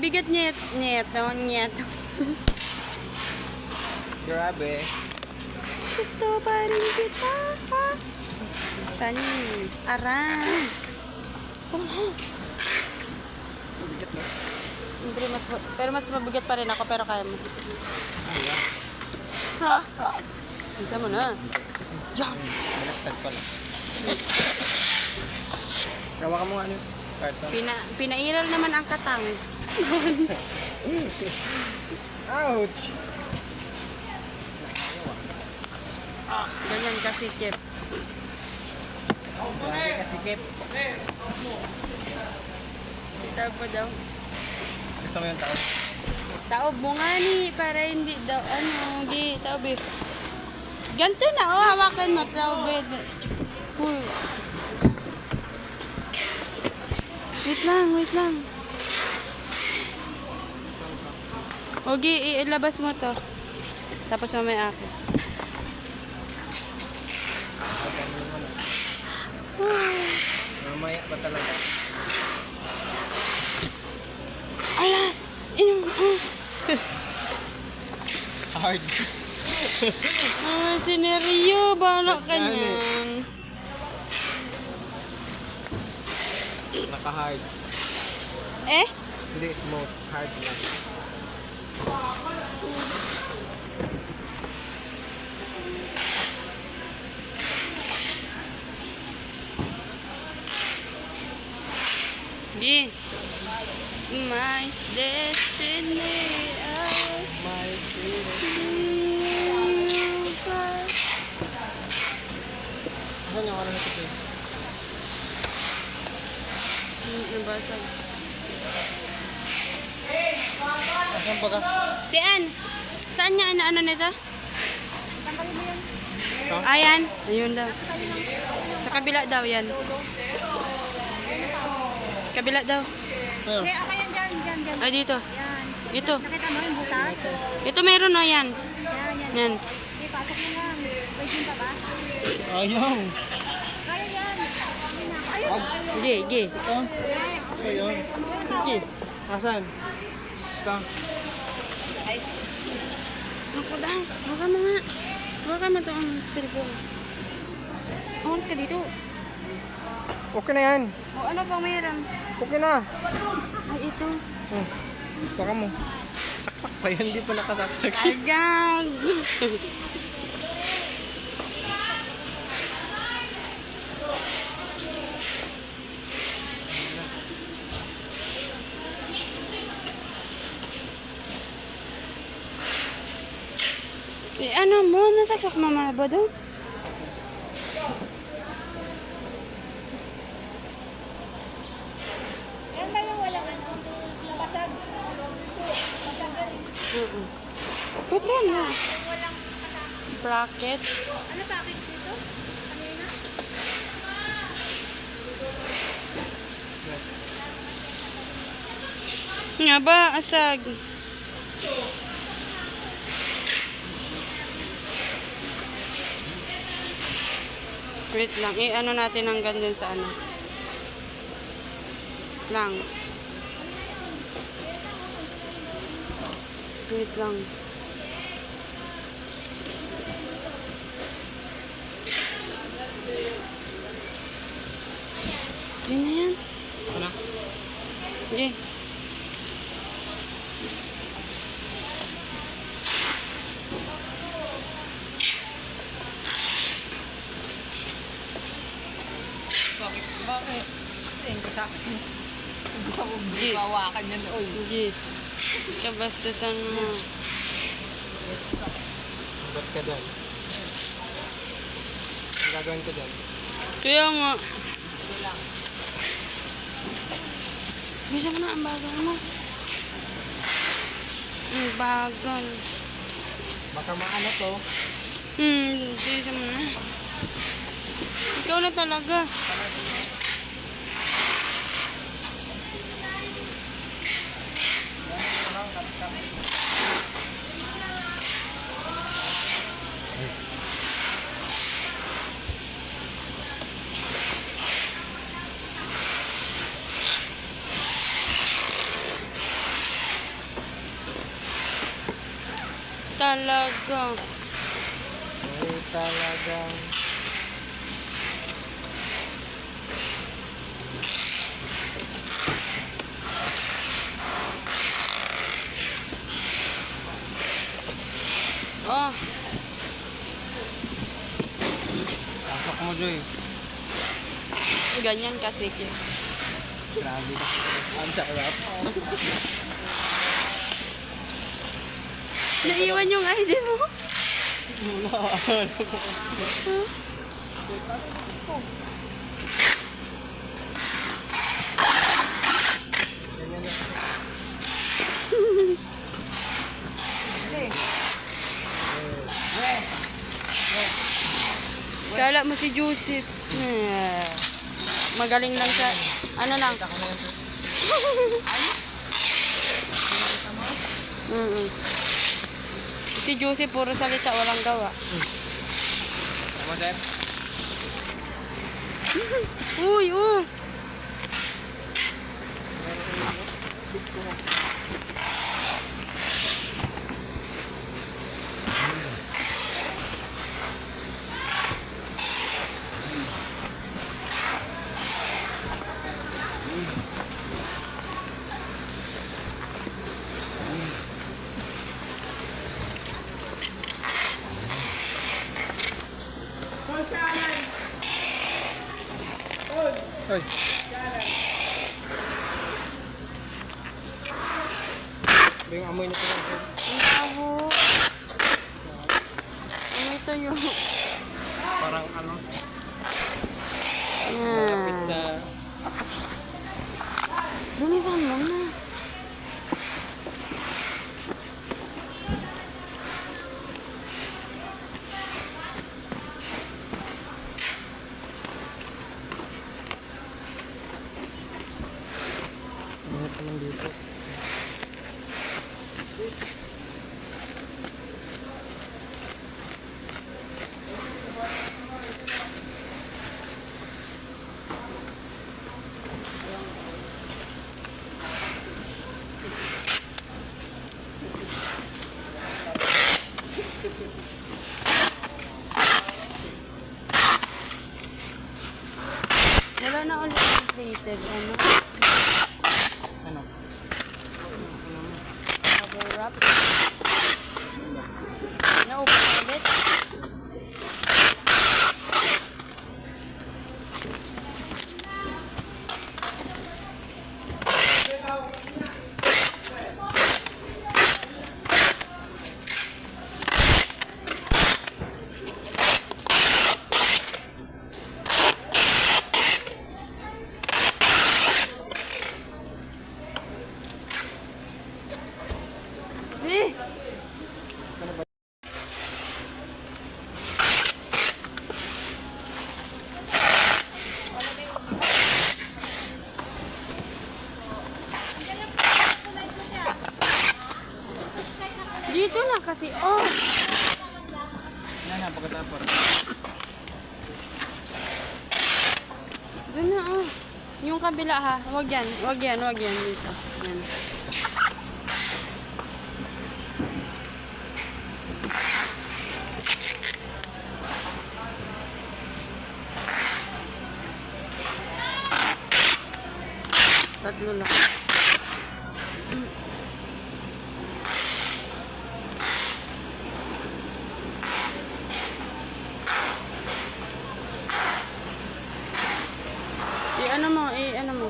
bigat nyet. Nyet. No, nyet. Grabe. Gusto pa rin kita. Tanis. Aray. Bigat na. Pero mas mabigat pa rin ako, pero kaya mo. Isa mo na. Jump! Balaktad pala. Gawa ka mo nga ano? Carton. Pinairal naman ang katang. Ouch! Ganyan kasi, Kip. Grabe kasikip. Taob mo daw. Gusto mo yung tao? Taob mo nga ni, para hindi daw, taob eh. Ganito na, hawakan mo, taob eh. Uy. Wait lang. Ogi, ilabas mo to. Tapos mamaya ako. Mamaya pa talaga. Ala! Hard. Sineryo, balak ka niyan. Naka-hard. Eh? Hindi, smooth. Hard lang. Di. My destiny is My sweet. you. Saan yung ano nito? Nabasag. Saan ba ka? Tian, saan niya ano nito? Ito? Ayan. Ayun daw. Sa kabila daw yan. Kabila daw. Ayun. Okay, ako yan dyan. Ay, dito. Yan. Ito. Nakita mo yung butas? Ito meron o yan. Yan. Yan. Okay, pasok mo lang. Wait pa ba? Ayaw. Kaya yan. Ayun. Gi. Ito? Ito yun. Gi. Asan? Stop. Ako daw. Baka mo nga. Baka mo ito ang cellphone. Oras ka dito. Okay na yan. O ano pang mayroon? Okay na. Ay, ito. Baka mo. Saksak pa yun. Hindi pa nakasaksak. Agag. Eh, ano mo? Nasaksak mo ba doon? Yan ba yung walang ano? Pasag. Put mo na. Bracket. Ano package dito? Kanina? Nga ba? Asag. Wait lang. Ano natin ang ganyan sa ano. Lang. Wait lang. Yan na yan. Ano? Okay. Bakit? Tingin ko sa akin. Hindi ako Hindi. bawakan yan. Oy. Hindi. Kabastusan mo. Ba't ka dyan? Ang gagawin ko dyan? Kaya nga. Bisa mo na ang bagal mo. Ang bagal. Baka maano to. Bisa mo na. Ikaw na talaga. talaga. Ay, talagang... Oh, Pasok mo, Joy. ganyan kasi. Grabe ka. Ang sarap. Naiwan yung ID mo. Kala mo si Joseph. Magaling lang sa... Ano lang? Si Joseph puro salita, walang gawa. Tama, Sir? Uy, oh! Ay. Ba yung amoy nito lang, Sir? Ang baho. Amoy tuyo. Parang ano? Ah. Kapit sa... Lunisan mo na. Ingat naman dito. Wala na ulit yung plated. Ano? Ano? Bubble wrap. Naupo ulit. See? Dito na kasi, oh! Yan na, pagkatapos. Doon na, oh. Yung kabila, ha? Wag yan, wag yan, wag yan. Dito. Yan. Tatlo lang. Ano mo, ano mo.